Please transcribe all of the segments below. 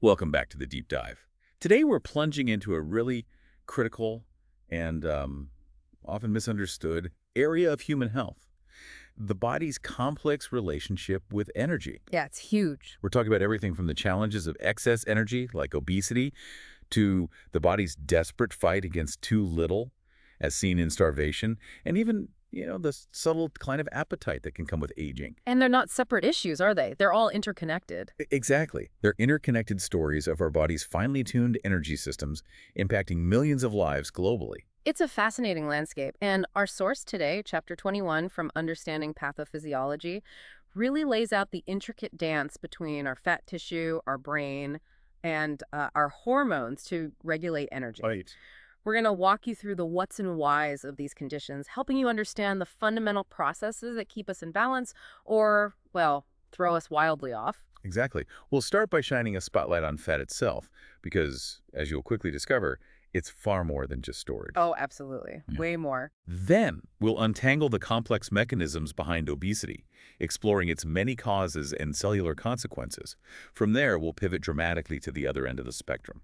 Welcome back to the deep dive. Today we're plunging into a really critical and often misunderstood area of human health, the body's complex relationship with energy. Yeah, it's huge. We're talking about everything from the challenges of excess energy, like obesity, to the body's desperate fight against too little, as seen in starvation, and even, the subtle decline of appetite that can come with aging. And they're not separate issues, are they? They're all interconnected. Exactly. They're interconnected stories of our body's finely tuned energy systems impacting millions of lives globally. It's a fascinating landscape, and our source today, Chapter 21 from Understanding Pathophysiology, really lays out the intricate dance between our fat tissue, our brain, and our hormones to regulate energy. Right. We're going to walk you through the whats and whys of these conditions, helping you understand the fundamental processes that keep us in balance or, well, throw us wildly off. Exactly. We'll start by shining a spotlight on fat itself, because, as you'll quickly discover, it's far more than just storage. Oh, absolutely. Yeah. Way more. Then, we'll untangle the complex mechanisms behind obesity, exploring its many causes and cellular consequences. From there, we'll pivot dramatically to the other end of the spectrum.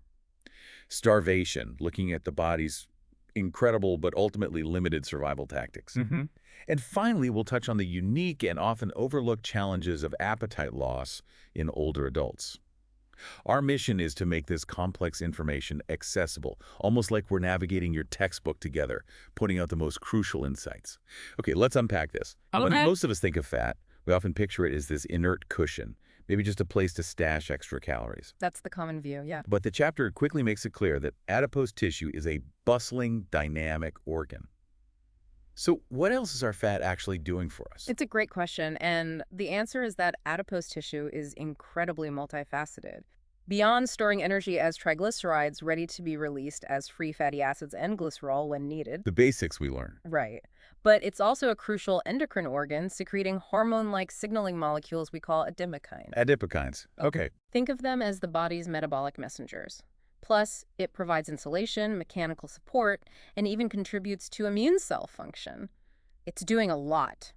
Starvation, looking at the body's incredible but ultimately limited survival tactics. And finally, we'll touch on the unique and often overlooked challenges of appetite loss in older adults. Our mission is to make this complex information accessible, almost like we're navigating your textbook together, pointing out the most crucial insights. Okay, let's unpack this. When most of us think of fat, we often picture it as this inert cushion, maybe just a place to stash extra calories. That's the common view, yeah. But the chapter quickly makes it clear that adipose tissue is a bustling, dynamic organ. So what else is our fat actually doing for us? It's a great question, and the answer is that adipose tissue is incredibly multifaceted. Beyond storing energy as triglycerides ready to be released as free fatty acids and glycerol when needed. The basics we learn. Right. But it's also a crucial endocrine organ secreting hormone-like signaling molecules we call adipokines. Adipokines. Okay. Think of them as the body's metabolic messengers. Plus, it provides insulation, mechanical support, and even contributes to immune cell function. It's doing a lot.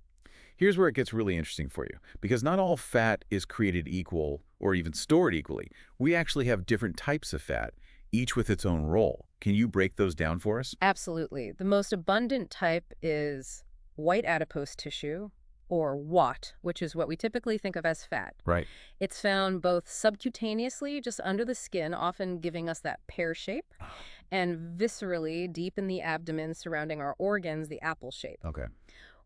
Here's where it gets really interesting for you, because not all fat is created equal or even stored equally. We actually have different types of fat, each with its own role. Can you break those down for us? Absolutely. The most abundant type is white adipose tissue, or WAT, which is what we typically think of as fat. Right. It's found both subcutaneously, just under the skin, often giving us that pear shape, and viscerally, deep in the abdomen surrounding our organs, the apple shape. Okay.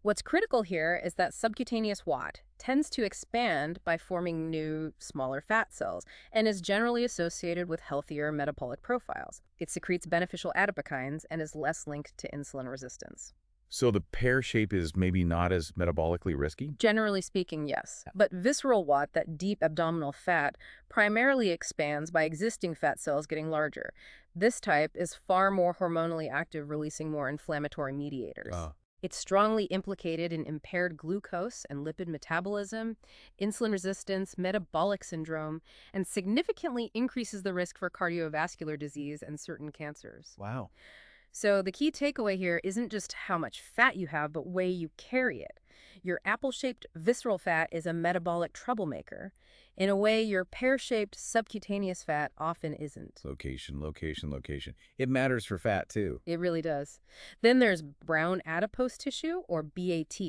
What's critical here is that subcutaneous WAT tends to expand by forming new, smaller fat cells and is generally associated with healthier metabolic profiles. It secretes beneficial adipokines and is less linked to insulin resistance. So the pear shape is maybe not as metabolically risky? Generally speaking, yes. But visceral WAT, that deep abdominal fat, primarily expands by existing fat cells getting larger. This type is far more hormonally active, releasing more inflammatory mediators. It's strongly implicated in impaired glucose and lipid metabolism, insulin resistance, metabolic syndrome, and significantly increases the risk for cardiovascular disease and certain cancers. Wow. So the key takeaway here isn't just how much fat you have, but way you carry it. Your apple-shaped visceral fat is a metabolic troublemaker. In a way, your pear-shaped subcutaneous fat often isn't. Location, location, location. It matters for fat, too. It really does. Then there's brown adipose tissue, or BAT.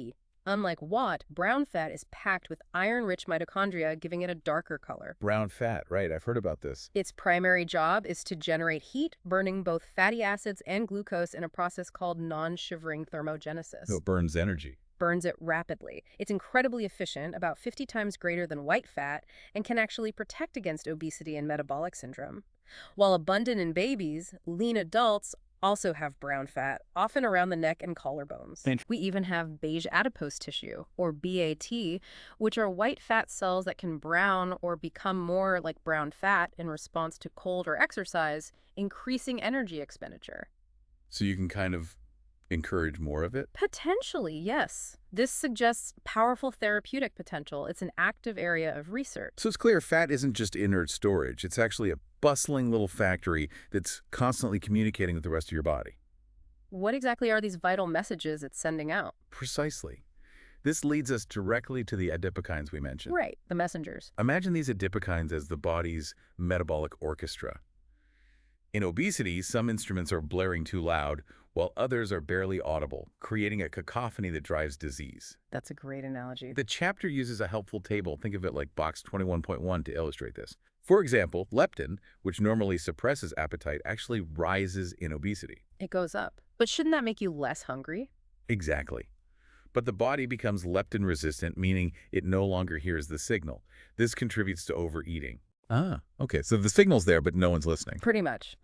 Unlike WAT, brown fat is packed with iron-rich mitochondria, giving it a darker color. Brown fat, right. I've heard about this. Its primary job is to generate heat, burning both fatty acids and glucose in a process called nonshivering thermogenesis. So it burns energy. Burns it rapidly. It's incredibly efficient, about 50 times greater than white fat, and can actually protect against obesity and metabolic syndrome. While abundant in babies, lean adults also have brown fat, often around the neck and collarbones. We even have beige adipose tissue, or BAT, which are white fat cells that can brown or become more like brown fat in response to cold or exercise, increasing energy expenditure. So you can kind of encourage more of it? Potentially, yes. This suggests powerful therapeutic potential. It's an active area of research. So it's clear fat isn't just inert storage. It's actually a bustling little factory that's constantly communicating with the rest of your body. What exactly are these vital messages it's sending out? Precisely. This leads us directly to the adipokines we mentioned. Right, the messengers. Imagine these adipokines as the body's metabolic orchestra. In obesity, some instruments are blaring too loud, while others are barely audible, creating a cacophony that drives disease. That's a great analogy. The chapter uses a helpful table, think of it like box 21.1, to illustrate this. For example, leptin, which normally suppresses appetite, actually rises in obesity. It goes up. But shouldn't that make you less hungry? Exactly. But the body becomes leptin resistant, meaning it no longer hears the signal. This contributes to overeating. Ah, okay. So the signal's there, but no one's listening. Pretty much.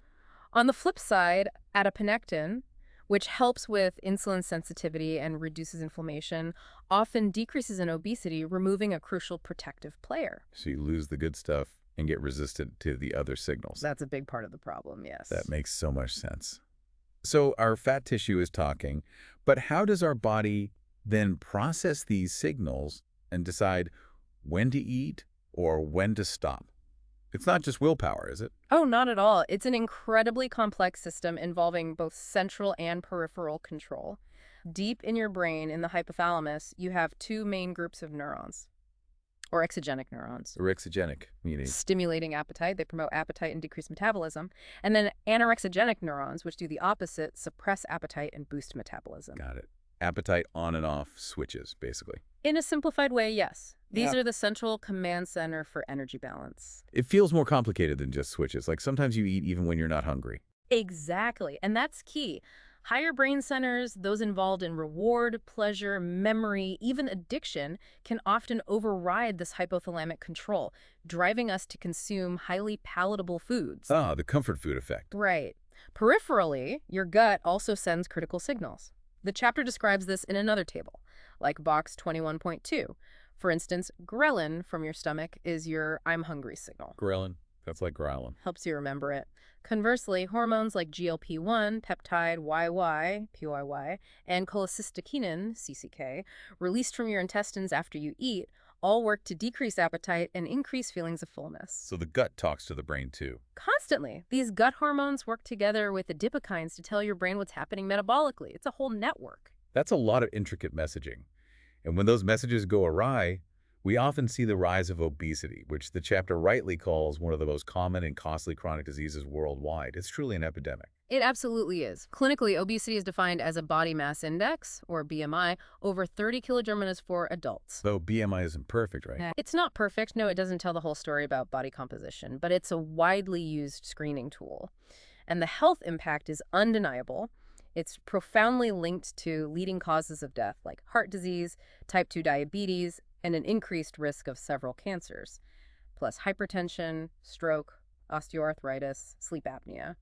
On the flip side, adiponectin, which helps with insulin sensitivity and reduces inflammation, often decreases in obesity, removing a crucial protective player. So you lose the good stuff and get resistant to the other signals. That's a big part of the problem, yes. That makes so much sense. So our fat tissue is talking, but how does our body then process these signals and decide when to eat or when to stop? It's not just willpower, is it? Oh, not at all. It's an incredibly complex system involving both central and peripheral control. Deep in your brain, in the hypothalamus, you have two main groups of neurons, or exogenic neurons. Exogenic, meaning? Stimulating appetite. They promote appetite and decrease metabolism. And then anorexigenic neurons, which do the opposite, suppress appetite and boost metabolism. Got it. Appetite on and off switches, basically. In a simplified way, yes. These are the central command center for energy balance. It feels more complicated than just switches. Like sometimes you eat even when you're not hungry. Exactly. And that's key. Higher brain centers, those involved in reward, pleasure, memory, even addiction, can often override this hypothalamic control, driving us to consume highly palatable foods. Ah, the comfort food effect. Right. Peripherally, your gut also sends critical signals. The chapter describes this in another table, like box 21.2. For instance, ghrelin from your stomach is your I'm hungry signal. Ghrelin, that's like growling. Helps you remember it. Conversely, hormones like GLP-1, peptide YY, PYY, and cholecystokinin, CCK, released from your intestines after you eat, all work to decrease appetite and increase feelings of fullness. So the gut talks to the brain too. Constantly. These gut hormones work together with adipokines to tell your brain what's happening metabolically. It's a whole network. That's a lot of intricate messaging. And when those messages go awry, we often see the rise of obesity, which the chapter rightly calls one of the most common and costly chronic diseases worldwide. It's truly an epidemic. It absolutely is. Clinically, obesity is defined as a body mass index, or BMI, over 30 kilograms for adults. Though BMI isn't perfect, right? It's not perfect. No, it doesn't tell the whole story about body composition, but it's a widely used screening tool. And the health impact is undeniable. It's profoundly linked to leading causes of death like heart disease, type 2 diabetes, and an increased risk of several cancers, plus hypertension, stroke, osteoarthritis, sleep apnea.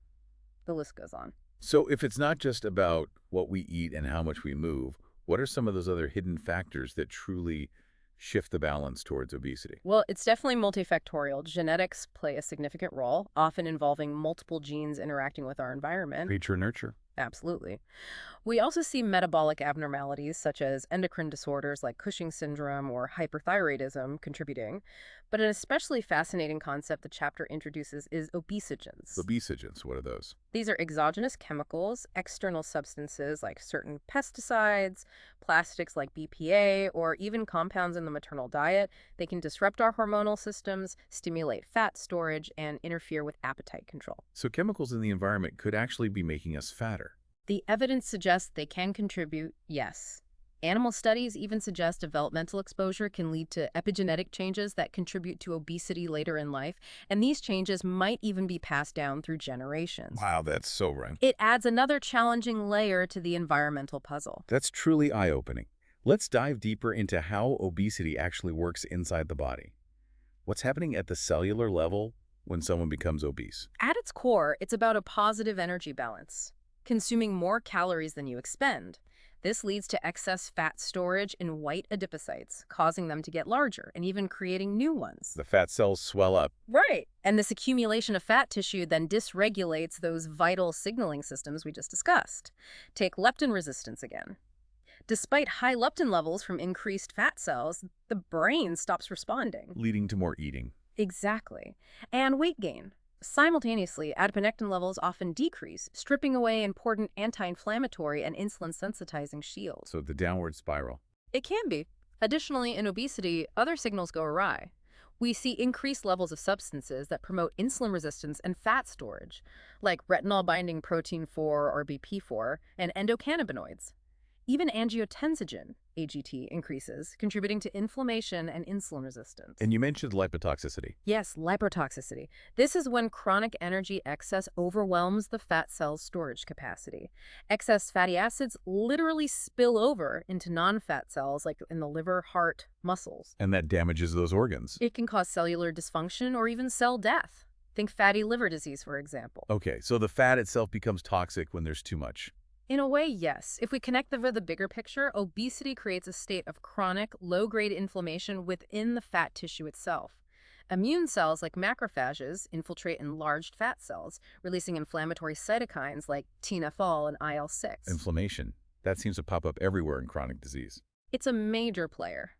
The list goes on. So if it's not just about what we eat and how much we move, what are some of those other hidden factors that truly shift the balance towards obesity? Well, it's definitely multifactorial. Genetics play a significant role, often involving multiple genes interacting with our environment. Nature, nurture. Absolutely. We also see metabolic abnormalities such as endocrine disorders like Cushing's syndrome or hyperthyroidism contributing. But an especially fascinating concept the chapter introduces is obesogens. Obesogens, what are those? These are exogenous chemicals, external substances like certain pesticides, plastics like BPA, or even compounds in the maternal diet. They can disrupt our hormonal systems, stimulate fat storage, and interfere with appetite control. So chemicals in the environment could actually be making us fatter. The evidence suggests they can contribute, yes. Animal studies even suggest developmental exposure can lead to epigenetic changes that contribute to obesity later in life, and these changes might even be passed down through generations. Wow, that's sobering. It adds another challenging layer to the environmental puzzle. That's truly eye-opening. Let's dive deeper into how obesity actually works inside the body. What's happening at the cellular level when someone becomes obese? At its core, it's about a positive energy balance, consuming more calories than you expend. This leads to excess fat storage in white adipocytes, causing them to get larger and even creating new ones. The fat cells swell up. Right. And this accumulation of fat tissue then dysregulates those vital signaling systems we just discussed. Take leptin resistance again. Despite high leptin levels from increased fat cells, the brain stops responding. Leading to more eating. Exactly. And weight gain. Simultaneously, adiponectin levels often decrease, stripping away important anti-inflammatory and insulin-sensitizing shields. So the downward spiral. It can be. Additionally, in obesity, other signals go awry. We see increased levels of substances that promote insulin resistance and fat storage, like retinol-binding protein 4 or BP4, and endocannabinoids. Even angiotensin, AGT, increases, contributing to inflammation and insulin resistance. And you mentioned lipotoxicity. Yes, lipotoxicity. This is when chronic energy excess overwhelms the fat cell's storage capacity. Excess fatty acids literally spill over into non-fat cells like in the liver, heart, muscles. And that damages those organs. It can cause cellular dysfunction or even cell death. Think fatty liver disease, for example. Okay, so the fat itself becomes toxic when there's too much. In a way, yes. If we connect them with the bigger picture, obesity creates a state of chronic, low-grade inflammation within the fat tissue itself. Immune cells like macrophages infiltrate enlarged fat cells, releasing inflammatory cytokines like TNF-alpha and IL-6. Inflammation. That seems to pop up everywhere in chronic disease. It's a major player.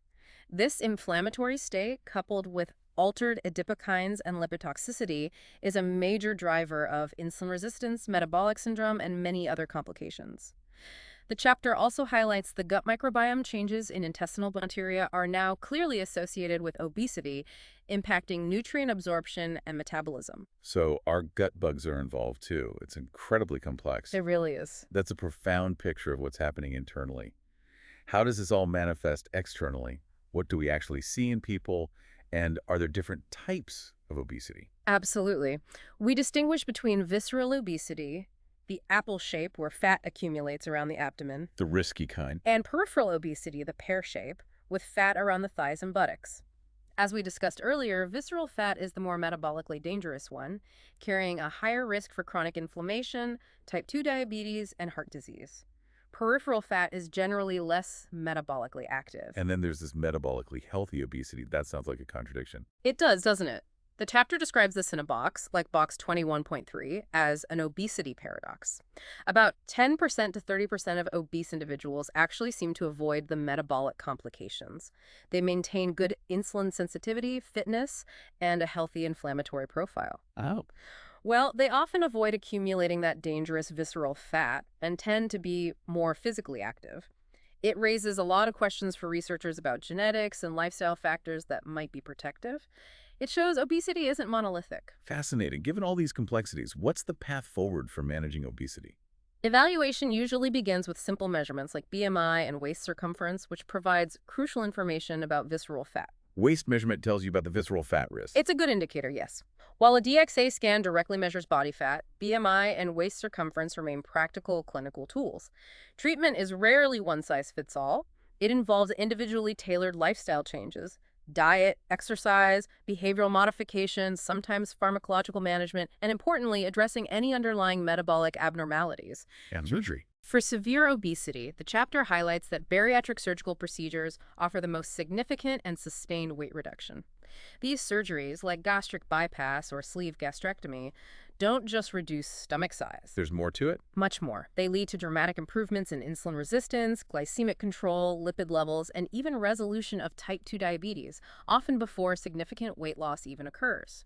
This inflammatory state, coupled with altered adipokines and lipotoxicity, is a major driver of insulin resistance, metabolic syndrome, and many other complications. The chapter also highlights the gut microbiome changes in intestinal bacteria are now clearly associated with obesity, impacting nutrient absorption and metabolism. So our gut bugs are involved too. It's incredibly complex. It really is. That's a profound picture of what's happening internally. How does this all manifest externally? What do we actually see in people? And are there different types of obesity? Absolutely. We distinguish between visceral obesity, the apple shape where fat accumulates around the abdomen, The risky kind. and peripheral obesity, the pear shape, with fat around the thighs and buttocks. As we discussed earlier, visceral fat is the more metabolically dangerous one, carrying a higher risk for chronic inflammation, type 2 diabetes, and heart disease. Peripheral fat is generally less metabolically active. And then there's this metabolically healthy obesity. That sounds like a contradiction. It does, doesn't it? The chapter describes this in a box, like box 21.3, as an obesity paradox. About 10% to 30% of obese individuals actually seem to avoid the metabolic complications. They maintain good insulin sensitivity, fitness, and a healthy inflammatory profile. Oh. Well, they often avoid accumulating that dangerous visceral fat and tend to be more physically active. It raises a lot of questions for researchers about genetics and lifestyle factors that might be protective. It shows obesity isn't monolithic. Fascinating. Given all these complexities, what's the path forward for managing obesity? Evaluation usually begins with simple measurements like BMI and waist circumference, which provides crucial information about visceral fat. Waist measurement tells you about the visceral fat risk. It's a good indicator, yes. While a DXA scan directly measures body fat, BMI and waist circumference remain practical clinical tools. Treatment is rarely one size fits all. It involves individually tailored lifestyle changes, diet, exercise, behavioral modifications, sometimes pharmacological management, and importantly, addressing any underlying metabolic abnormalities. And surgery. For severe obesity, the chapter highlights that bariatric surgical procedures offer the most significant and sustained weight reduction. These surgeries, like gastric bypass or sleeve gastrectomy, don't just reduce stomach size. There's more to it? Much more. They lead to dramatic improvements in insulin resistance, glycemic control, lipid levels, and even resolution of type 2 diabetes, often before significant weight loss even occurs.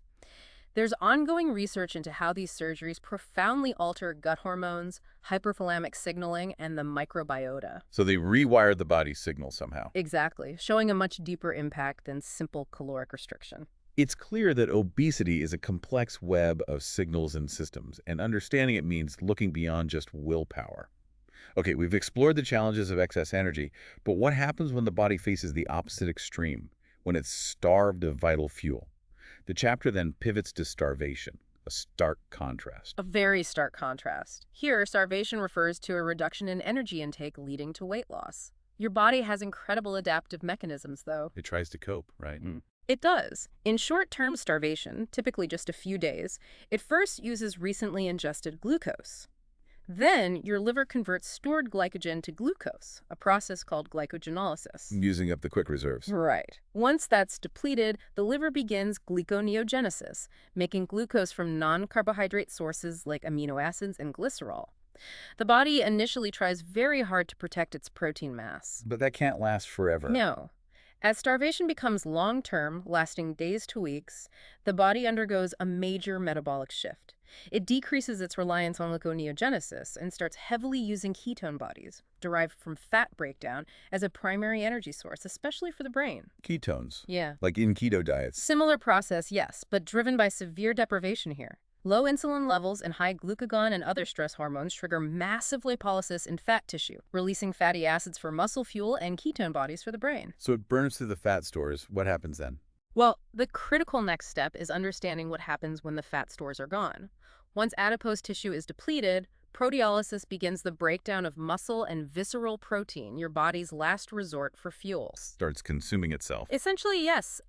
There's ongoing research into how these surgeries profoundly alter gut hormones, hypothalamic signaling, and the microbiota. So they rewired the body's signal somehow. Exactly, showing a much deeper impact than simple caloric restriction. It's clear that obesity is a complex web of signals and systems, and understanding it means looking beyond just willpower. Okay, we've explored the challenges of excess energy, but what happens when the body faces the opposite extreme, when it's starved of vital fuel? The chapter then pivots to starvation, a stark contrast. A very stark contrast. Here, starvation refers to a reduction in energy intake leading to weight loss. Your body has incredible adaptive mechanisms, though. It tries to cope, right? It does. In short-term starvation, typically just a few days, it first uses recently ingested glucose. Then, your liver converts stored glycogen to glucose, a process called glycogenolysis. Using up the quick reserves. Right. Once that's depleted, the liver begins gluconeogenesis, making glucose from non-carbohydrate sources like amino acids and glycerol. The body initially tries very hard to protect its protein mass. But that can't last forever. No. As starvation becomes long-term, lasting days to weeks, the body undergoes a major metabolic shift. It decreases its reliance on gluconeogenesis and starts heavily using ketone bodies, derived from fat breakdown, as a primary energy source, especially for the brain. Ketones, Yeah. like in keto diets. Similar process, yes, but driven by severe deprivation here. Low insulin levels and high glucagon and other stress hormones trigger massive lipolysis in fat tissue, releasing fatty acids for muscle fuel and ketone bodies for the brain. So it burns through the fat stores. What happens then? Well, the critical next step is understanding what happens when the fat stores are gone. Once adipose tissue is depleted, proteolysis begins the breakdown of muscle and visceral protein, your body's last resort for fuel. Starts consuming itself. Essentially, yes.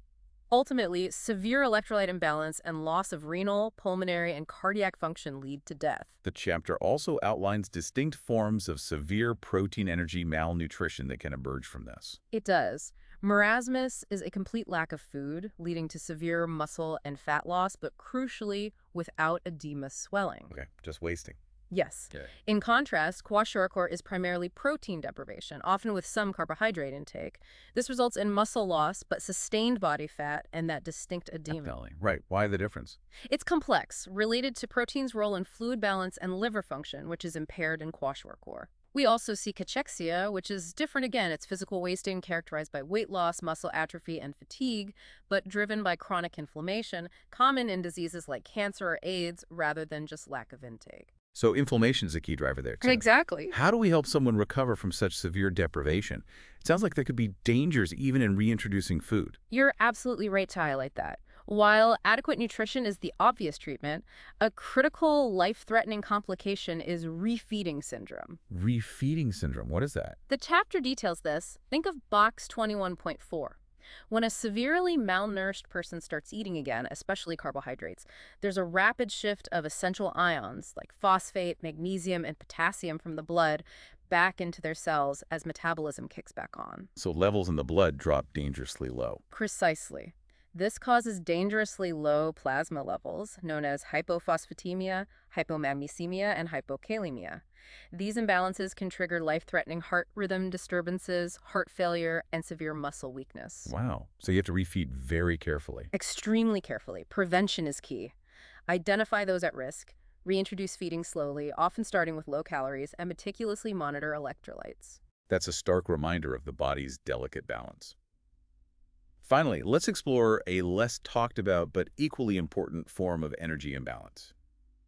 Ultimately, severe electrolyte imbalance and loss of renal, pulmonary, and cardiac function lead to death. The chapter also outlines distinct forms of severe protein energy malnutrition that can emerge from this. It does. Marasmus is a complete lack of food, leading to severe muscle and fat loss, but crucially, without edema swelling. Okay, just wasting. Yes. Okay. In contrast, kwashiorkor is primarily protein deprivation, often with some carbohydrate intake. This results in muscle loss, but sustained body fat and that distinct edema. Definitely. Right. Why the difference? It's complex, related to protein's role in fluid balance and liver function, which is impaired in kwashiorkor. We also see cachexia, which is different again. It's physical wasting characterized by weight loss, muscle atrophy, and fatigue, but driven by chronic inflammation, common in diseases like cancer or AIDS, rather than just lack of intake. So inflammation is a key driver there, too. Exactly. How do we help someone recover from such severe deprivation? It sounds like there could be dangers even in reintroducing food. You're absolutely right to highlight that. While adequate nutrition is the obvious treatment, a critical life-threatening complication is refeeding syndrome. Refeeding syndrome, what is that? The chapter details this. Think of box 21.4. When a severely malnourished person starts eating again, especially carbohydrates, there's a rapid shift of essential ions like phosphate, magnesium, and potassium from the blood back into their cells as metabolism kicks back on. So levels in the blood drop dangerously low. Precisely. This causes dangerously low plasma levels, known as hypophosphatemia, hypomagnesemia, and hypokalemia. These imbalances can trigger life-threatening heart rhythm disturbances, heart failure, and severe muscle weakness. Wow. So you have to refeed very carefully. Extremely carefully. Prevention is key. Identify those at risk, reintroduce feeding slowly, often starting with low calories, and meticulously monitor electrolytes. That's a stark reminder of the body's delicate balance. Finally, let's explore a less talked about but equally important form of energy imbalance,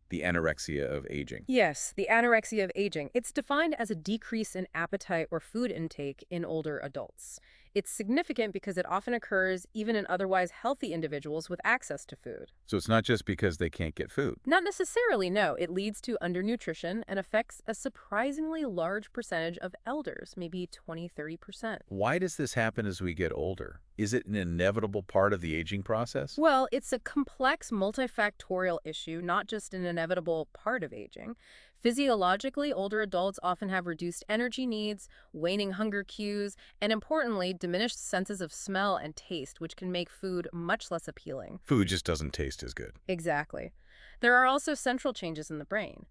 the anorexia of aging. Yes, the anorexia of aging. It's defined as a decrease in appetite or food intake in older adults. It's significant because it often occurs even in otherwise healthy individuals with access to food. So it's not just because they can't get food. Not necessarily, no. It leads to undernutrition and affects a surprisingly large percentage of elders, maybe 20–30%. Why does this happen as we get older? Is it an inevitable part of the aging process? Well, it's a complex, multifactorial issue, not just an inevitable part of aging. Physiologically, older adults often have reduced energy needs, waning hunger cues, and importantly, diminished senses of smell and taste, which can make food much less appealing. Food just doesn't taste as good. Exactly. There are also central changes in the brain.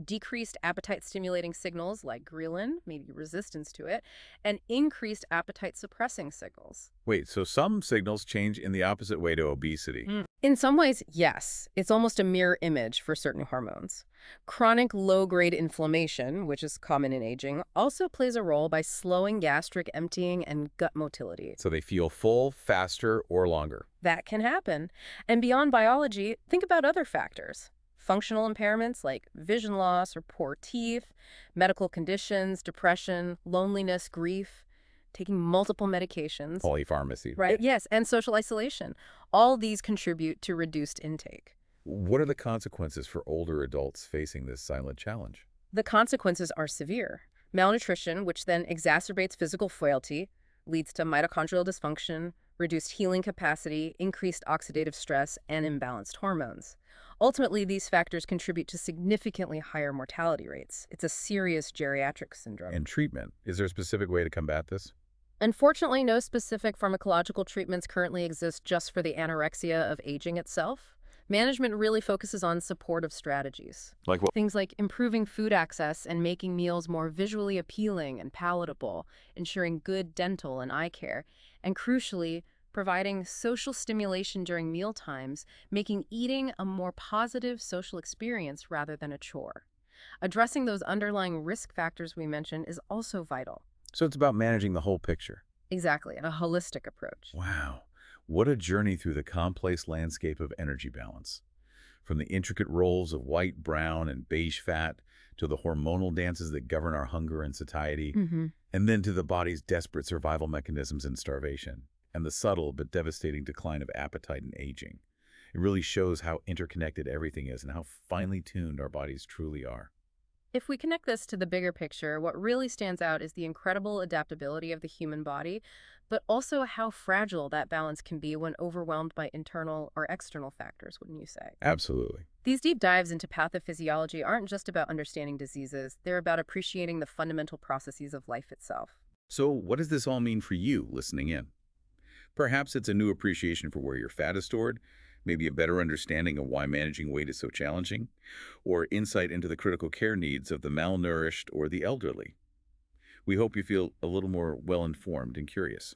Decreased appetite-stimulating signals like ghrelin, maybe resistance to it, and increased appetite-suppressing signals. Wait, so some signals change in the opposite way to obesity. In some ways, yes. It's almost a mirror image for certain hormones. Chronic low-grade inflammation, which is common in aging, also plays a role by slowing gastric emptying and gut motility. So they feel full, faster, or longer. That can happen. And beyond biology, think about other factors. Functional impairments like vision loss or poor teeth, medical conditions, depression, loneliness, grief, taking multiple medications. Polypharmacy. Right, yes, and social isolation. All these contribute to reduced intake. What are the consequences for older adults facing this silent challenge? The consequences are severe. Malnutrition, which then exacerbates physical frailty, leads to mitochondrial dysfunction, reduced healing capacity, increased oxidative stress, and imbalanced hormones. Ultimately, these factors contribute to significantly higher mortality rates. It's a serious geriatric syndrome. And treatment. Is there a specific way to combat this? Unfortunately, no specific pharmacological treatments currently exist just for the anorexia of aging itself. Management really focuses on supportive strategies. Like what? Things like improving food access and making meals more visually appealing and palatable, ensuring good dental and eye care, and crucially, providing social stimulation during meal times, making eating a more positive social experience rather than a chore. Addressing those underlying risk factors we mentioned is also vital. So it's about managing the whole picture. Exactly, a holistic approach. Wow, what a journey through the complex landscape of energy balance. From the intricate roles of white, brown, and beige fat to the hormonal dances that govern our hunger and satiety, Hmm. and then to the body's desperate survival mechanisms in starvation, and the subtle but devastating decline of appetite and aging. It really shows how interconnected everything is and how finely tuned our bodies truly are. If we connect this to the bigger picture, what really stands out is the incredible adaptability of the human body, but also how fragile that balance can be when overwhelmed by internal or external factors, wouldn't you say? Absolutely. These deep dives into pathophysiology aren't just about understanding diseases, they're about appreciating the fundamental processes of life itself. So what does this all mean for you listening in? Perhaps it's a new appreciation for where your fat is stored, maybe a better understanding of why managing weight is so challenging, or insight into the critical care needs of the malnourished or the elderly. We hope you feel a little more well-informed and curious.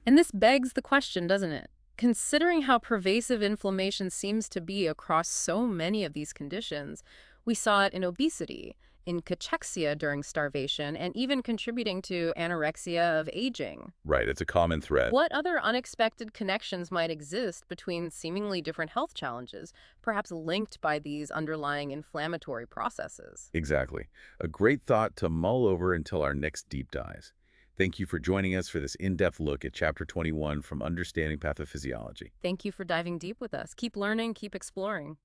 And this begs the question, doesn't it? Considering how pervasive inflammation seems to be across so many of these conditions, we saw it in obesity, in cachexia during starvation, and even contributing to anorexia of aging. Right, it's a common thread. What other unexpected connections might exist between seemingly different health challenges, perhaps linked by these underlying inflammatory processes? Exactly. A great thought to mull over until our next deep dives. Thank you for joining us for this in-depth look at Chapter 21 from Understanding Pathophysiology. Thank you for diving deep with us. Keep learning, keep exploring.